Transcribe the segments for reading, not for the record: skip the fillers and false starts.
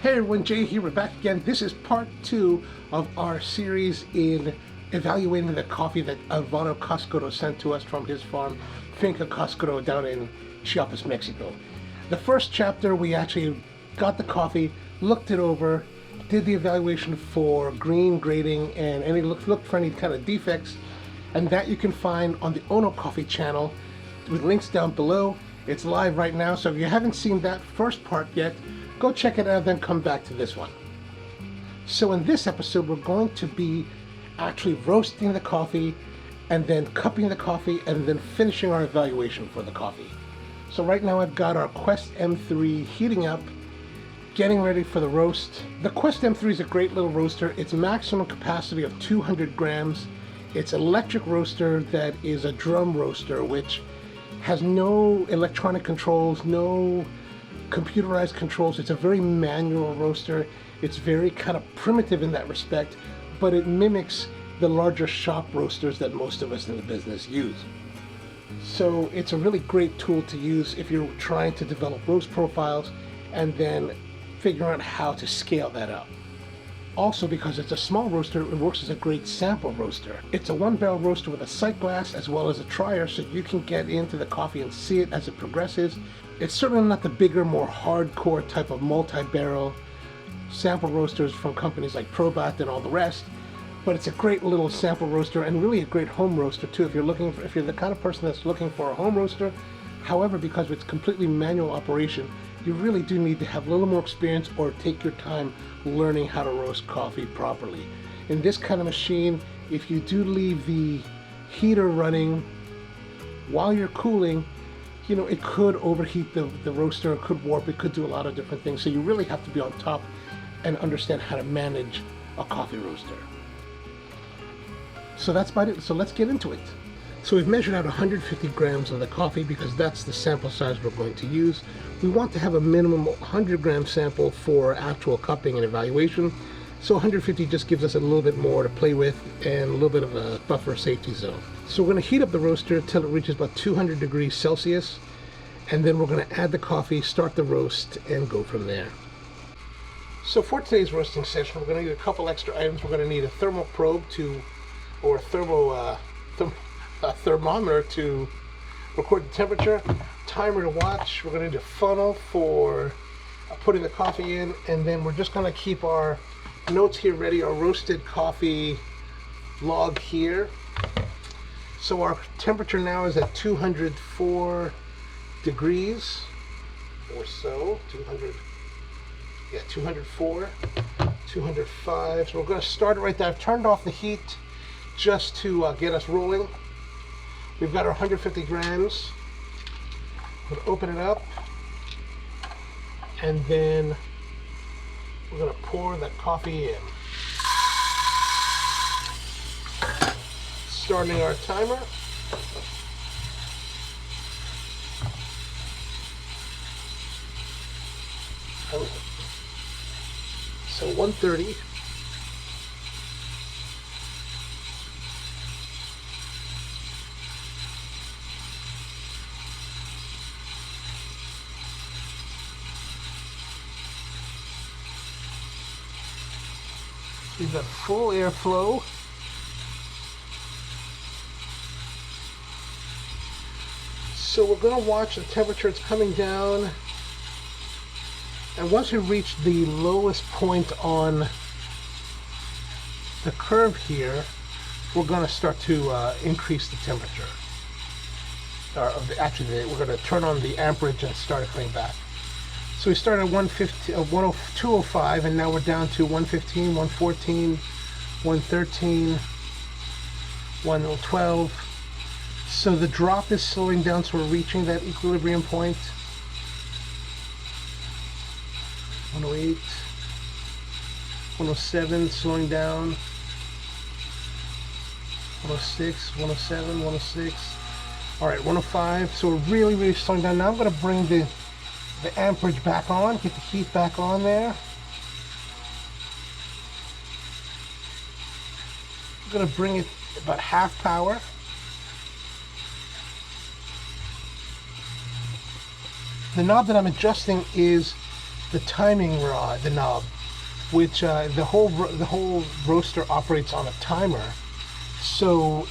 Hey everyone, Jay here. We're back again. This is part 2 of our series in evaluating the coffee that Alvaro Carrasco sent to us from his farm, Finca Carrasco, down in Chiapas, Mexico. The first chapter, we actually got the coffee, looked it over, did the evaluation for green grading and looked for any kind of defects, and that you can find on the Onocoffee channel with links down below. It's live right now, so if you haven't seen that first part yet, go check it out, then come back to this one. So in this episode, we're going to be actually roasting the coffee and then cupping the coffee and then finishing our evaluation for the coffee. So right now I've got our Quest M3 heating up, getting ready for the roast. The Quest M3 is a great little roaster. It's maximum capacity of 200 grams. It's an electric roaster that is a drum roaster, which has no electronic controls, no computerized controls. It's a very manual roaster. It's very kind of primitive in that respect, but it mimics the larger shop roasters that most of us in the business use. So it's a really great tool to use if you're trying to develop roast profiles and then figure out how to scale that up. Also, because it's a small roaster, it works as a great sample roaster. It's a 1-barrel roaster with a sight glass as well as a trier, so you can get into the coffee and see it as it progresses. It's certainly not the bigger, more hardcore type of multi-barrel sample roasters from companies like Probat and all the rest, but it's a great little sample roaster and really a great home roaster too if you're the kind of person that's looking for a home roaster. However, because it's completely manual operation, you really do need to have a little more experience or take your time learning how to roast coffee properly. In this kind of machine, if you do leave the heater running while you're cooling, you know, it could overheat the roaster, it could warp, it could do a lot of different things. So you really have to be on top and understand how to manage a coffee roaster. So that's about it. So let's get into it. So we've measured out 150 grams of the coffee because that's the sample size we're going to use. We want to have a minimum 100 gram sample for actual cupping and evaluation. So 150 just gives us a little bit more to play with and a little bit of a buffer safety zone. So we're going to heat up the roaster till it reaches about 200 degrees Celsius, and then we're going to add the coffee, start the roast, and go from there. So for today's roasting session, we're going to need a couple extra items. We're going to need a thermal probe or a thermometer to record the temperature, timer to watch. We're going to need a funnel for putting the coffee in, and then we're just going to keep our notes here ready, our roasted coffee log here. So our temperature now is at 204 degrees or so, 204, 205. So we're going to start it right there. I've turned off the heat just to get us rolling. We've got our 150 grams. We'll open it up, and then we're going to pour that coffee in. Starting our timer. So 1:30. We've got full airflow. So we're going to watch the temperature. It's coming down. And once we reach the lowest point on the curve here, we're going to start to increase the temperature. Actually, we're going to turn on the amperage and start it coming back. So we started at 205, and now we're down to 115, 114, 113, 112. So the drop is slowing down, so we're reaching that equilibrium point. 108, 107, slowing down. 106, 107, 106. All right, 105. So we're really, really slowing down. Now I'm going to bring the amperage back on, get the heat back on there. I'm going to bring it about half power. The knob that I'm adjusting is the timing rod, the knob, which the whole roaster operates on a timer. So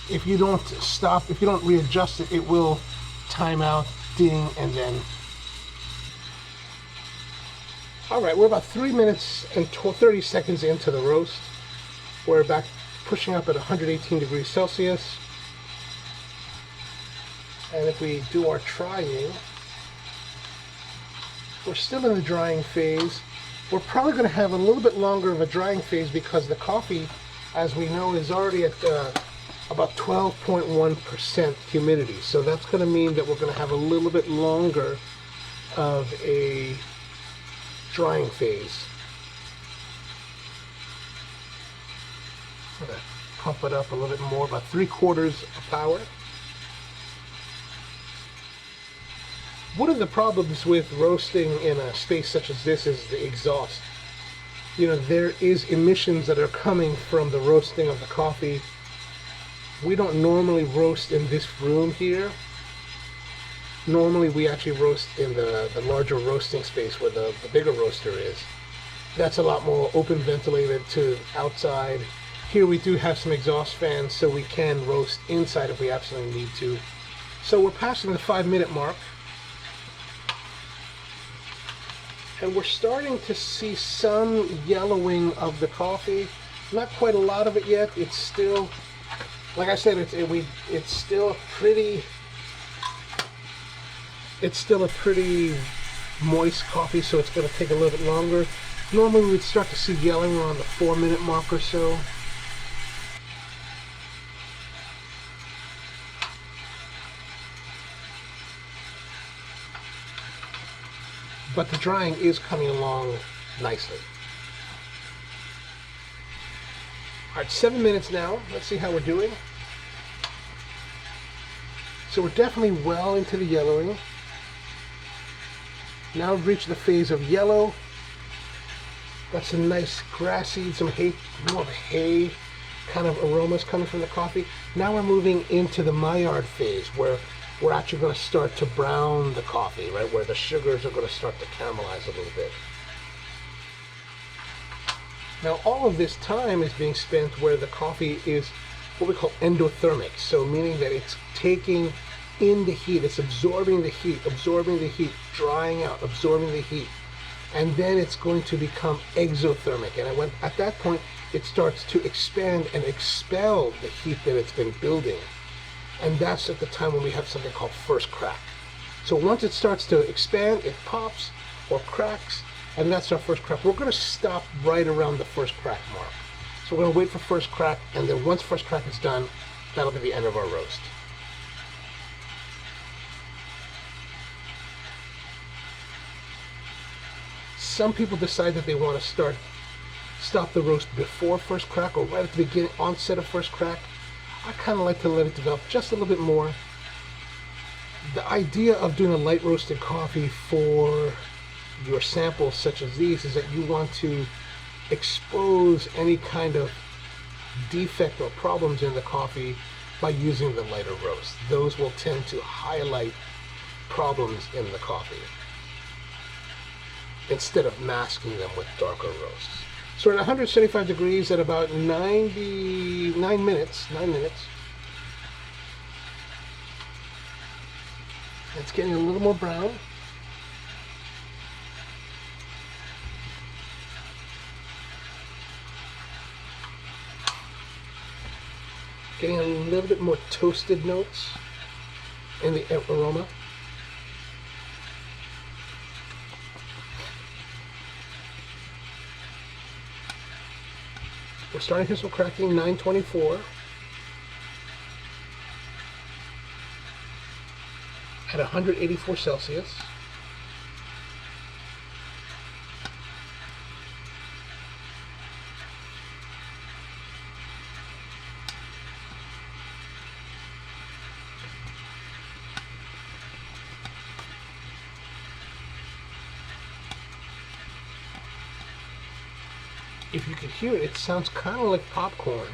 if you don't stop, if you don't readjust it, it will time out, ding, and then. All right, we're about 3 minutes and 30 seconds into the roast. We're back pushing up at 118 degrees Celsius. And if we do our trying, we're still in the drying phase. We're probably going to have a little bit longer of a drying phase because the coffee, as we know, is already at about 12.1% humidity. So that's going to mean that we're going to have a little bit longer of a drying phase. I'm going to pump it up a little bit more, about 3/4 of power. One of the problems with roasting in a space such as this is the exhaust. You know, there is emissions that are coming from the roasting of the coffee. We don't normally roast in this room here. Normally we actually roast in the larger roasting space where the bigger roaster is. That's a lot more open ventilated to outside. Here we do have some exhaust fans, so we can roast inside if we absolutely need to. So we're passing the 5-minute mark. And we're starting to see some yellowing of the coffee. Not quite a lot of it yet. It's still, like I said, it's still a pretty moist coffee, so it's going to take a little bit longer. Normally we'd start to see yellowing around the 4-minute mark or so. But the drying is coming along nicely. All right, 7 minutes now. Let's see how we're doing. So we're definitely well into the yellowing. Now we've reached the phase of yellow. Got some nice grassy, some hay, more of a hay kind of aromas coming from the coffee. Now we're moving into the Maillard phase where we're actually going to start to brown the coffee, right? Where the sugars are going to start to caramelize a little bit. Now all of this time is being spent where the coffee is what we call endothermic. So meaning that it's taking in the heat, it's absorbing the heat, drying out, absorbing the heat. And then it's going to become exothermic. And at that point, it starts to expand and expel the heat that it's been building. And that's at the time when we have something called first crack. So once it starts to expand, it pops or cracks, and that's our first crack. We're going to stop right around the first crack mark. So we're going to wait for first crack, and then once first crack is done, that'll be the end of our roast. Some people decide that they want to stop the roast before first crack or right at the beginning, onset of first crack. I kind of like to let it develop just a little bit more. The idea of doing a light roasted coffee for your samples such as these is that you want to expose any kind of defect or problems in the coffee by using the lighter roast. Those will tend to highlight problems in the coffee instead of masking them with darker roasts. So we're at 175 degrees at about 9 minutes. It's getting a little more brown. Getting a little bit more toasted notes in the aroma. We're starting to hear some cracking, 924. At 184 Celsius. If you can hear it, it sounds kind of like popcorn.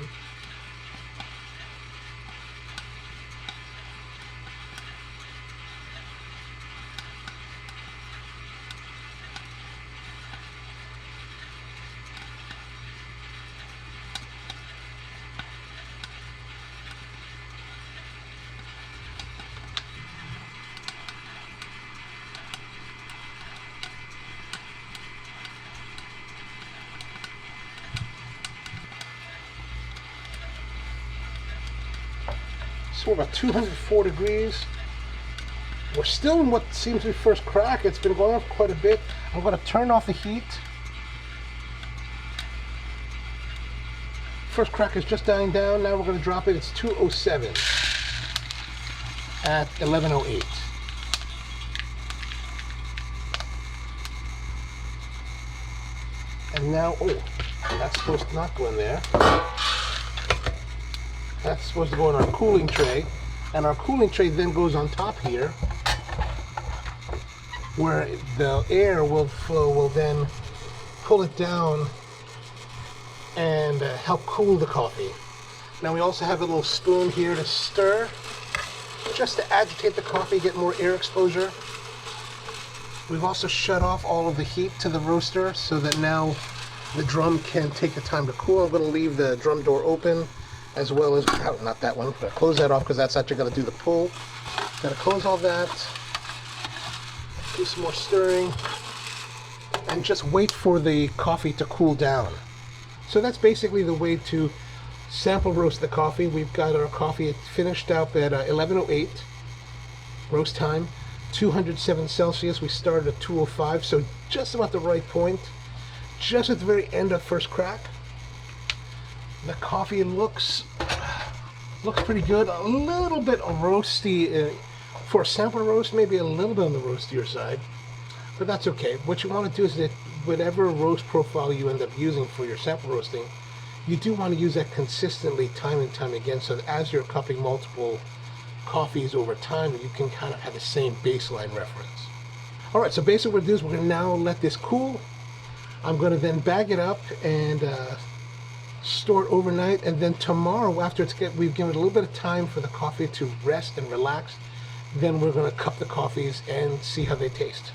We're about 204 degrees. We're still in what seems to be first crack. It's been going on for quite a bit. I'm going to turn off the heat. First crack is just dying down. Now we're going to drop it. It's 207 at 11:08. And now, oh, that's supposed to not go in there. That's supposed to go in our cooling tray. And our cooling tray then goes on top here, where the air will then pull it down and help cool the coffee. Now we also have a little spoon here to stir, just to agitate the coffee, get more air exposure. We've also shut off all of the heat to the roaster so that now the drum can take the time to cool. I'm going to leave the drum door open, as well as, oh, not that one, but close that off because that's actually going to do the pull. Got to close all that, do some more stirring, and just wait for the coffee to cool down. So that's basically the way to sample roast the coffee. We've got our coffee finished up at 11:08 roast time, 207 Celsius. We started at 205, so just about the right point, just at the very end of first crack. The coffee looks pretty good. A little bit roasty for a sample roast, maybe a little bit on the roastier side, but that's okay. What you want to do is that whatever roast profile you end up using for your sample roasting, you do want to use that consistently time and time again, so that as you're cupping multiple coffees over time, you can kind of have the same baseline reference. All right, so basically what we're going to do is we're going to now let this cool. I'm going to then bag it up and store it overnight, and then tomorrow, after we've given it a little bit of time for the coffee to rest and relax, then we're going to cup the coffees and see how they taste.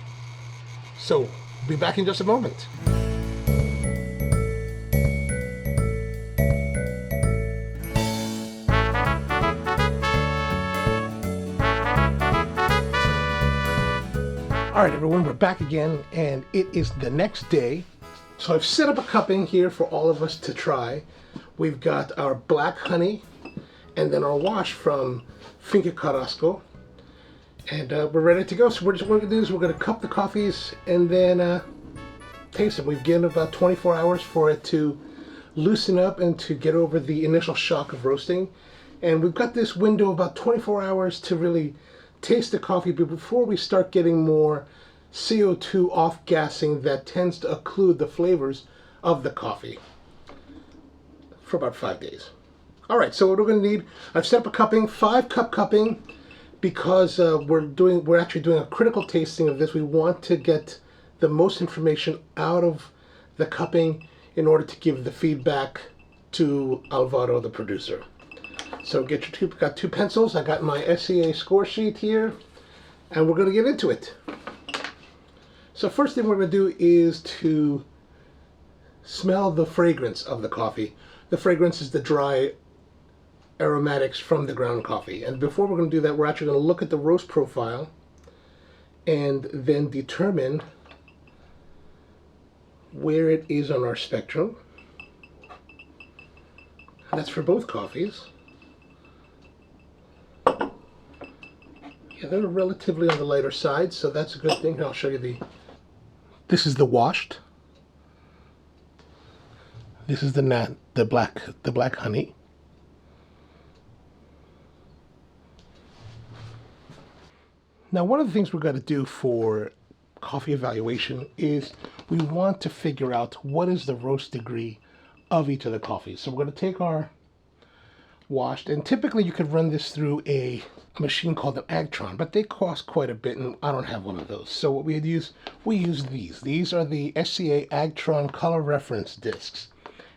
So, be back in just a moment. All right, everyone, we're back again, and it is the next day. So I've set up a cupping here for all of us to try. We've got our black honey, and then our wash from Finca Carrasco, and we're ready to go. So what we're going to do is we're going to cup the coffees and then taste them. We've given about 24 hours for it to loosen up and to get over the initial shock of roasting. And we've got this window about 24 hours to really taste the coffee before we start getting more CO2 off-gassing that tends to occlude the flavors of the coffee for about 5 days. All right, so what we're going to need, I've set up a cupping, 5-cup cupping, because we're actually doing a critical tasting of this. We want to get the most information out of the cupping in order to give the feedback to Alvaro, the producer. So got 2 pencils. I got my SCA score sheet here, and we're going to get into it. So first thing we're going to do is to smell the fragrance of the coffee. The fragrance is the dry aromatics from the ground coffee. And before we're going to do that, we're actually going to look at the roast profile and then determine where it is on our spectrum. And that's for both coffees. Yeah, they're relatively on the lighter side, so that's a good thing. I'll show you this is the washed. This is the black honey. Now, one of the things we've got to do for coffee evaluation is we want to figure out what is the roast degree of each of the coffees. So we're going to take our washed, and typically you could run this through a machine called an Agtron, but they cost quite a bit, and I don't have one of those. So what we use these. These are the SCA Agtron color reference discs.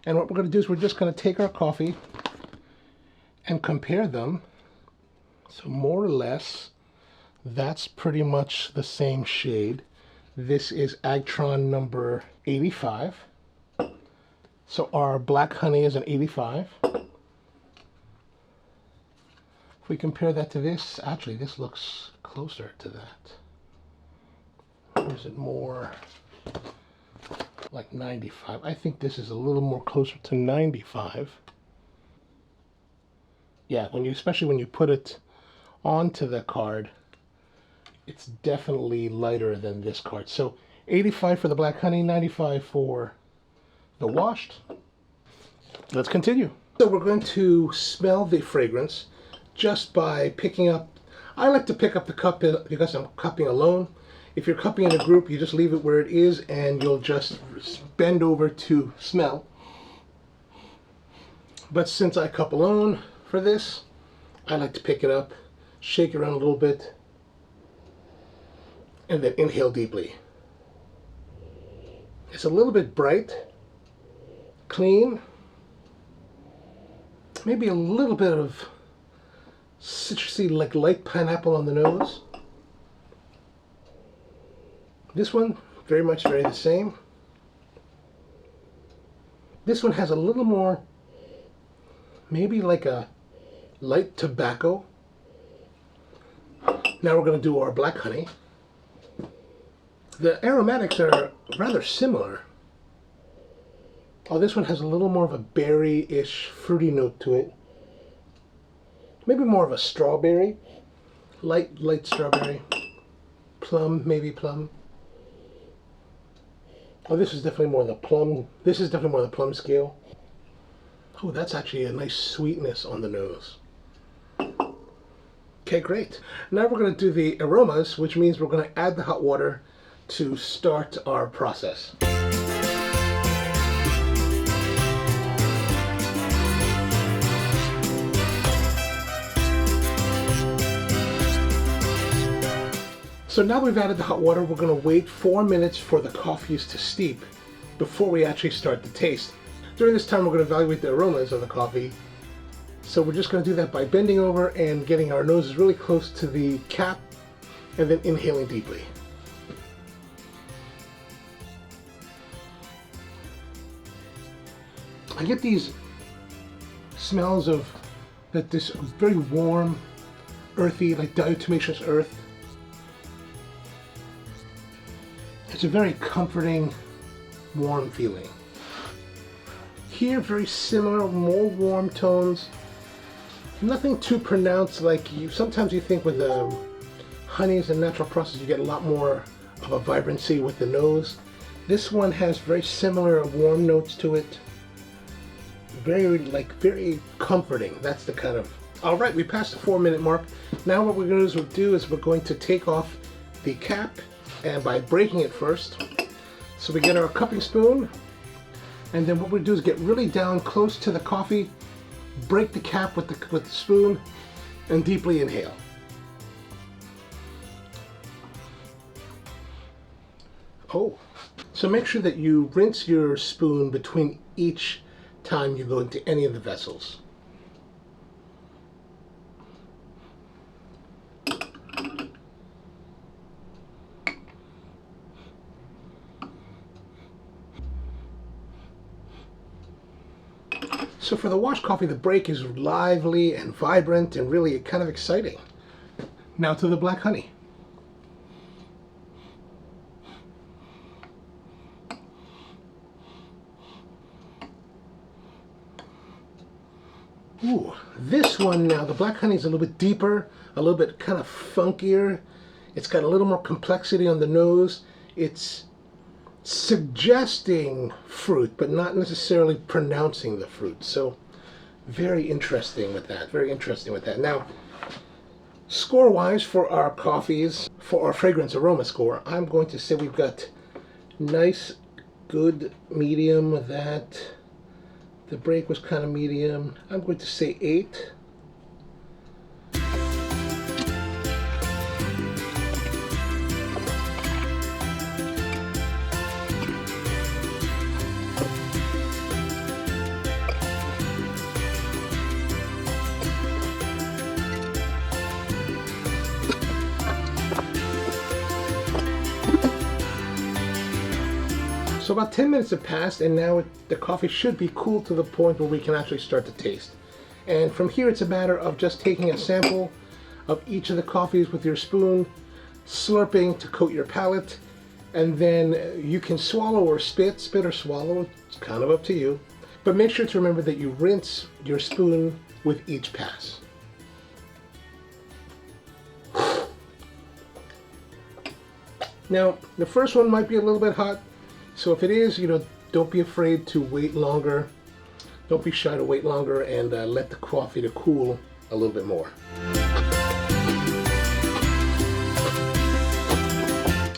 And what we're going to do is we're just going to take our coffee and compare them. So more or less, that's pretty much the same shade. This is Agtron number 85. So our black honey is an 85. If we compare that to this, actually this looks closer to that. Or is it more like 95? I think this is a little more closer to 95. Yeah, especially when you put it onto the card, it's definitely lighter than this card. So 85 for the black honey, 95 for the washed. Let's continue. So we're going to smell the fragrance just by picking up. I like to pick up the cup because I'm cupping alone. If you're cupping in a group, you just leave it where it is and you'll just bend over to smell. But since I cup alone for this, I like to pick it up, shake it around a little bit, and then inhale deeply. It's a little bit bright, clean, maybe a little bit of citrusy, like light pineapple on the nose. This one, very the same. This one has a little more, maybe like a light tobacco. Now we're going to do our black honey. The aromatics are rather similar. Oh, this one has a little more of a berry-ish fruity note to it. Maybe more of a strawberry. Light strawberry. Plum, maybe plum. Oh, this is definitely more the plum. This is definitely more the plum scale. Oh, that's actually a nice sweetness on the nose. Okay, great. Now we're going to do the aromas, which means we're going to add the hot water to start our process. So now we've added the hot water, we're going to wait 4 minutes for the coffees to steep before we actually start the taste. During this time, we're going to evaluate the aromas of the coffee. So we're just going to do that by bending over and getting our noses really close to the cap and then inhaling deeply. I get these smells of this very warm, earthy, like diatomaceous earth. It's a very comforting, warm feeling. Here, very similar, more warm tones. Nothing too pronounced like sometimes you think with the honeys and natural process you get a lot more of a vibrancy with the nose. This one has very similar warm notes to it. Very comforting. That's the kind of... All right, we passed the 4 minute mark. Now what we're going to do is we're going to take off the cap, and by breaking it first. So we get our cupping spoon, and then what we do is get really down close to the coffee, break the cap with the spoon, and deeply inhale. Oh, so make sure that you rinse your spoon between each time you go into any of the vessels. So for the washed coffee, the break is lively and vibrant and really kind of exciting. Now to the black honey. Ooh, this one now, the black honey is a little bit deeper, a little bit kind of funkier. It's got a little more complexity on the nose. It's suggesting fruit, but not necessarily pronouncing the fruit. So very interesting with that. Very interesting with that. Now, score-wise for our coffees, for our fragrance aroma score, I'm going to say we've got nice, good, medium. That the break was kind of medium. I'm going to say 8. So about 10 minutes have passed, and now the coffee should be cool to the point where we can actually start to taste. And from here it's a matter of just taking a sample of each of the coffees with your spoon, slurping to coat your palate, and then you can swallow or spit or swallow, it's kind of up to you. But make sure to remember that you rinse your spoon with each pass. Now, the first one might be a little bit hot, so if it is, don't be afraid to wait longer. Don't be shy to wait longer and let the coffee to cool a little bit more.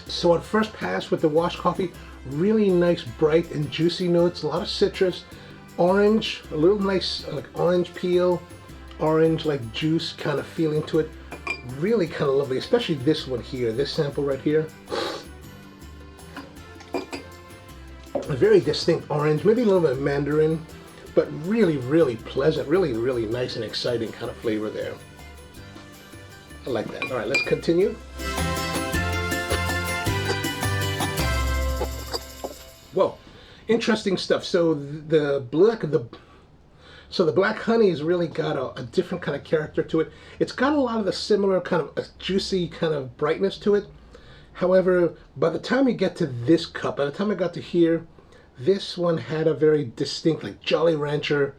So at first pass with the washed coffee, really nice, bright and juicy notes, a lot of citrus, orange, a little nice like orange peel, orange like juice kind of feeling to it. Really kind of lovely, especially this one here, this sample right here. A very distinct orange, maybe a little bit of mandarin, but really, really pleasant, really, really nice and exciting kind of flavor there. I like that. All right, let's continue. Whoa, interesting stuff. So the black honey has really got a different kind of character to it. It's got a lot of the similar kind of a juicy kind of brightness to it. However, by the time you get to this cup, by the time I got to here, this one had a very distinct like Jolly Rancher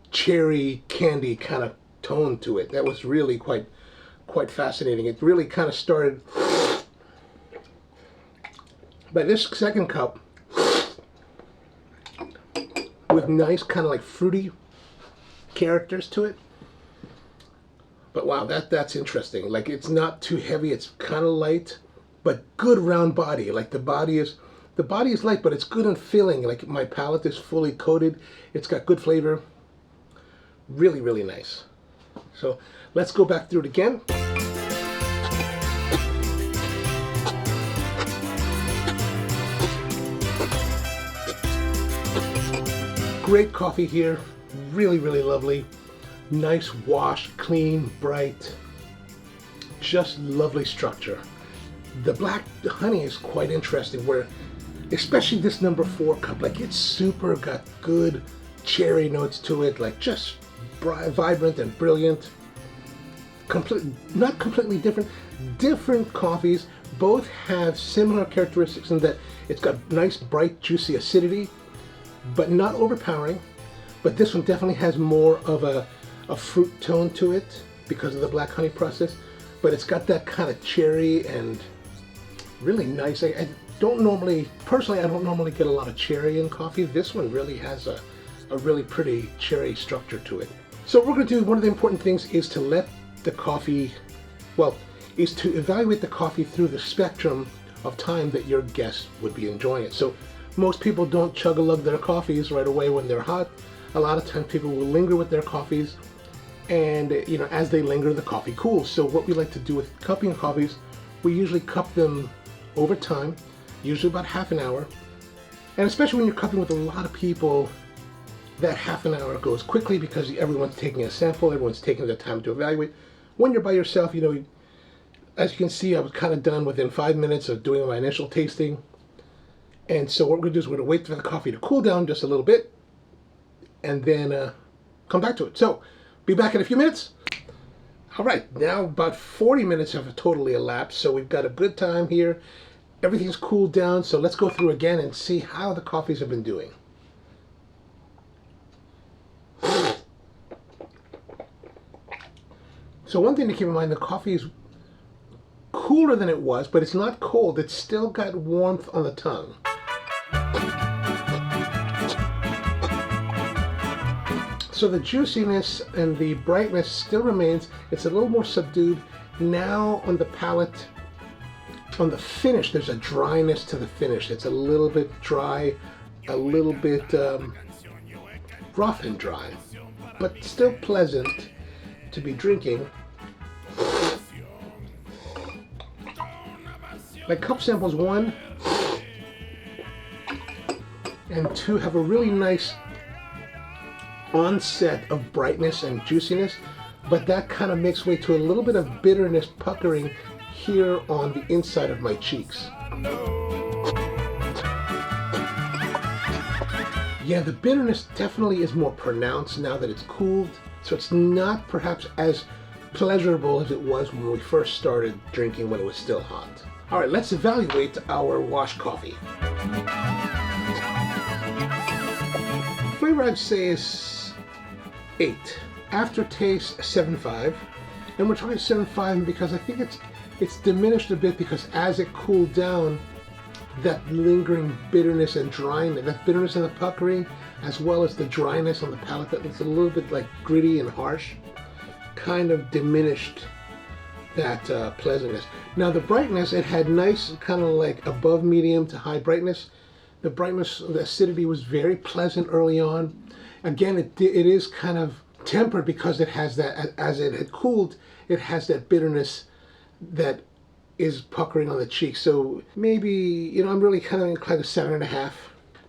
cherry candy kind of tone to it. That was really quite fascinating. It really kind of started by this second cup with nice kind of like fruity characters to it. But wow, that's interesting. Like, it's not too heavy, it's kind of light, but good round body. Like the body is light, but it's good and filling. Like my palate is fully coated. It's got good flavor. Really, really nice. So let's go back through it again. Great coffee here, really, really lovely. Nice wash, clean, bright, just lovely structure. The black honey is quite interesting, where especially this number 4 cup, like it's super got good cherry notes to it, like just vibrant and brilliant. Not completely different coffees. Both have similar characteristics in that it's got nice, bright, juicy acidity, but not overpowering. But this one definitely has more of a fruit tone to it because of the black honey process. But it's got that kind of cherry and really nice. I don't normally get a lot of cherry in coffee. This one really has a really pretty cherry structure to it. So what we're going to do, one of the important things is to let the coffee, is to evaluate the coffee through the spectrum of time that your guest would be enjoying it. So most people don't chug-a-lug their coffees right away when they're hot. A lot of times people will linger with their coffees, and as they linger, the coffee cools. So what we like to do with cupping coffees, we usually cup them over time, usually about half an hour. And especially when you're cupping with a lot of people, that half an hour goes quickly because everyone's taking a sample, everyone's taking the time to evaluate. When you're by yourself, as you can see, I was kind of done within 5 minutes of doing my initial tasting. And so what we're going to do is we're going to wait for the coffee to cool down just a little bit and then come back to it. So be back in a few minutes. All right, now about 40 minutes have totally elapsed, so we've got a good time here. Everything's cooled down, so let's go through again and see how the coffees have been doing. So one thing to keep in mind, the coffee is cooler than it was, but it's not cold. It's still got warmth on the tongue. So the juiciness and the brightness still remains. It's a little more subdued. Now on the palate, on the finish, there's a dryness to the finish. It's a little bit dry, a little bit rough and dry, but still pleasant to be drinking. Like cup samples 1 and 2 have a really nice onset of brightness and juiciness, but that kind of makes way to a little bit of bitterness puckering here on the inside of my cheeks. Yeah, the bitterness definitely is more pronounced now that it's cooled, so it's not perhaps as pleasurable as it was when we first started drinking when it was still hot. All right, let's evaluate our washed coffee. Flavor I'd say is 8. Aftertaste 7.5, and we're talking 7.5 because I think it's diminished a bit because as it cooled down, that lingering bitterness and dryness, that bitterness and the puckering, as well as the dryness on the palate that's a little bit like gritty and harsh, kind of diminished that pleasantness. Now the brightness, it had nice kind of like above medium to high brightness. The brightness, the acidity was very pleasant early on. Again, it is kind of tempered because it has that, as it had cooled, it has that bitterness that is puckering on the cheeks. So maybe, you know, I'm really kind of inclined to 7.5.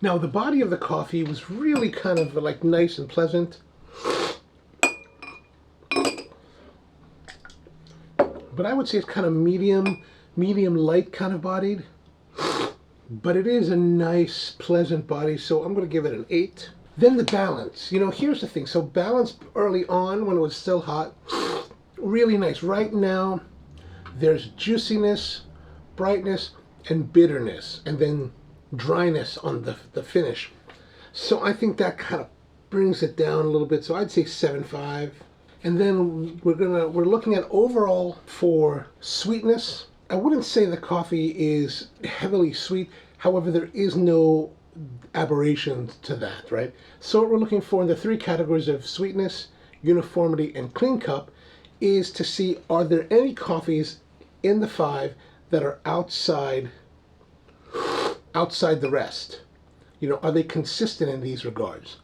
Now the body of the coffee was really kind of like nice and pleasant. But I would say it's kind of medium light kind of bodied. But it is a nice, pleasant body, so I'm going to give it an 8. Then the balance. You know, here's the thing. So balance early on when it was still hot, really nice. Right now, there's juiciness, brightness, and bitterness, and then dryness on the finish. So I think that kind of brings it down a little bit. So I'd say 7.5. And then we're looking at overall for sweetness. I wouldn't say the coffee is heavily sweet. However, there is no aberration to that, right? So what we're looking for in the 3 categories of sweetness, uniformity, and clean cup is to see, are there any coffees in the 5 that are outside the rest? You know, are they consistent in these regards?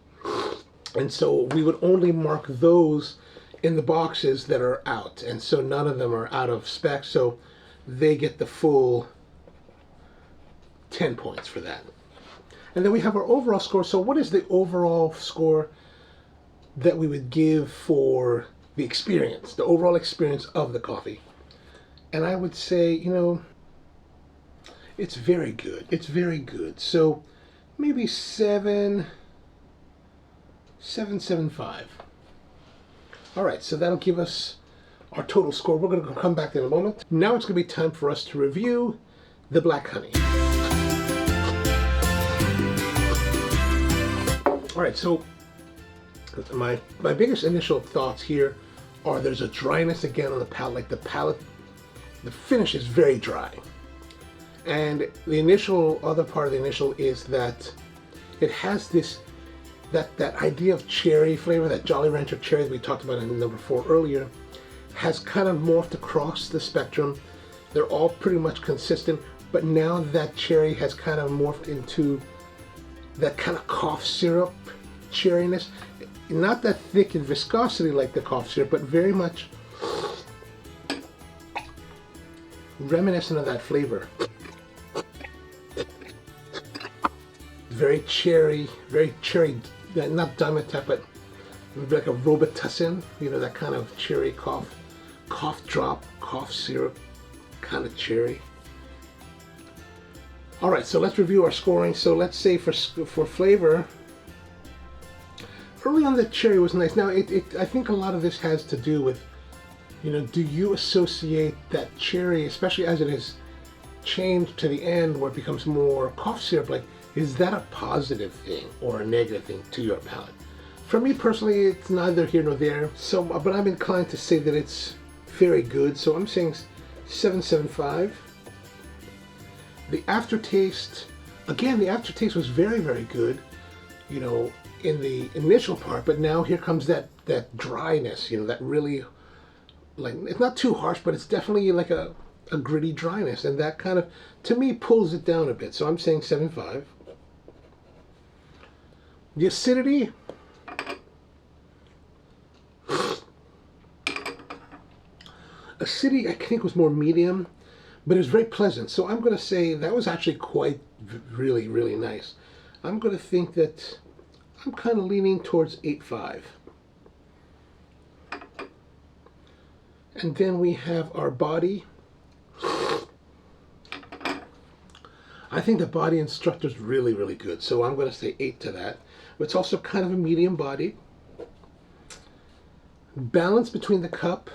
And so we would only mark those in the boxes that are out, and so none of them are out of spec, so they get the full 10 points for that. And then we have our overall score. So what is the overall score that we would give for the experience, the overall experience of the coffee? And I would say, you know, it's very good. It's very good. So maybe 7.75. All right, so that'll give us our total score. We're going to come back in a moment. Now it's going to be time for us to review the black honey. All right, so my biggest initial thoughts here are there's a dryness again on the palate. Like the finish is very dry. And the other part of the initial is that it has this, that idea of cherry flavor, that Jolly Rancher cherry that we talked about in number 4 earlier, has kind of morphed across the spectrum. They're all pretty much consistent, but now that cherry has kind of morphed into that kind of cough syrup cherryness. Not that thick in viscosity like the cough syrup, but very much reminiscent of that flavor. Very cherry, not Dimetapp, but like a Robitussin, you know, that kind of cherry cough drop, cough syrup kind of cherry. All right, so let's review our scoring. So let's say for flavor, early on the cherry was nice. Now, I think a lot of this has to do with, you know, do you associate that cherry, especially as it is changed to the end where it becomes more cough syrup, like, is that a positive thing or a negative thing to your palate? For me personally, it's neither here nor there. So, but I'm inclined to say that it's very good. So I'm saying 7.75. The aftertaste, again, the aftertaste was very, very good, you know, in the initial part, but now here comes that dryness, you know, that really, like, it's not too harsh, but it's definitely like a gritty dryness, and that kind of, to me, pulls it down a bit. So I'm saying 7.5. The acidity, I think was more medium, but it was very pleasant. So I'm going to say that was actually quite really, really nice. I'm going to think that I'm kind of leaning towards 8.5. And then we have our body. I think the body instructor is really, really good. So I'm going to say 8 to that. But it's also kind of a medium body. Balance between the cup.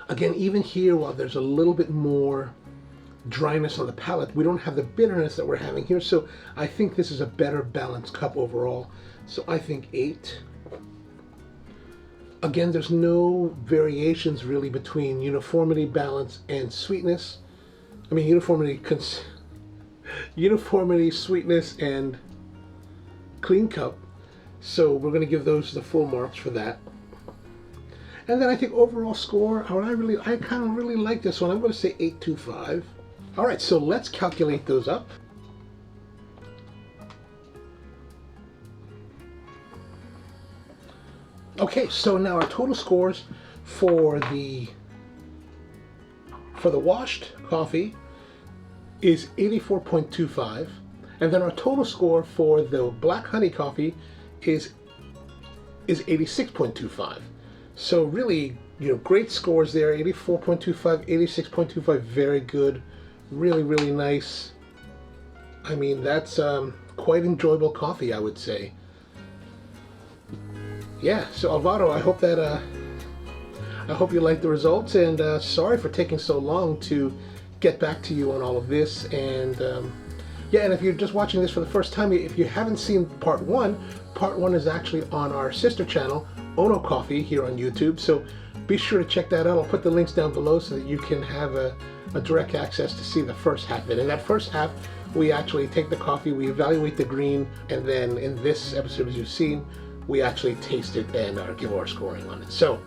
Again, even here, while there's a little bit more dryness on the palate. We don't have the bitterness that we're having here, so I think this is a better balanced cup overall. So I think 8. Again, there's no variations really between uniformity, balance, and sweetness. I mean, uniformity, sweetness, and clean cup. So we're going to give those the full marks for that. And then I think overall score, I kind of really like this one. I'm going to say 8.25. All right, so let's calculate those up. Okay, so now our total scores for the washed coffee is 84.25, and then our total score for the black honey coffee is 86.25. So really, great scores there. 84.25, 86.25, very good, really nice. I mean, that's quite enjoyable coffee, I would say. Yeah, so Alvaro, I hope you like the results, and sorry for taking so long to get back to you on all of this. And yeah, and if you're just watching this for the first time, if you haven't seen part one is actually on our sister channel, Onocoffee, here on YouTube. So be sure to check that out. I'll put the links down below so that you can have a direct access to see the first half of it. In that first half, we actually take the coffee, we evaluate the green, and then in this episode, as you've seen, we actually taste it and give our scoring on it. So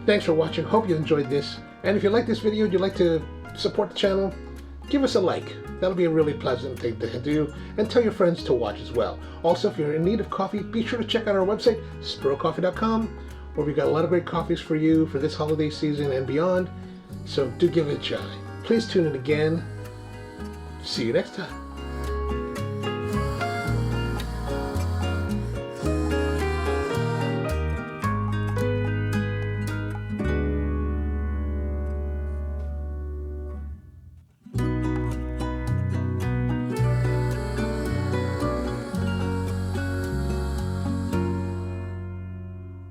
thanks for watching. Hope you enjoyed this. And if you like this video and you'd like to support the channel, give us a like. That'll be a really pleasant thing to do. And tell your friends to watch as well. Also, if you're in need of coffee, be sure to check out our website, sprocoffee.com, where we've got a lot of great coffees for you for this holiday season and beyond. So do give it a try. Please tune in again. See you next time.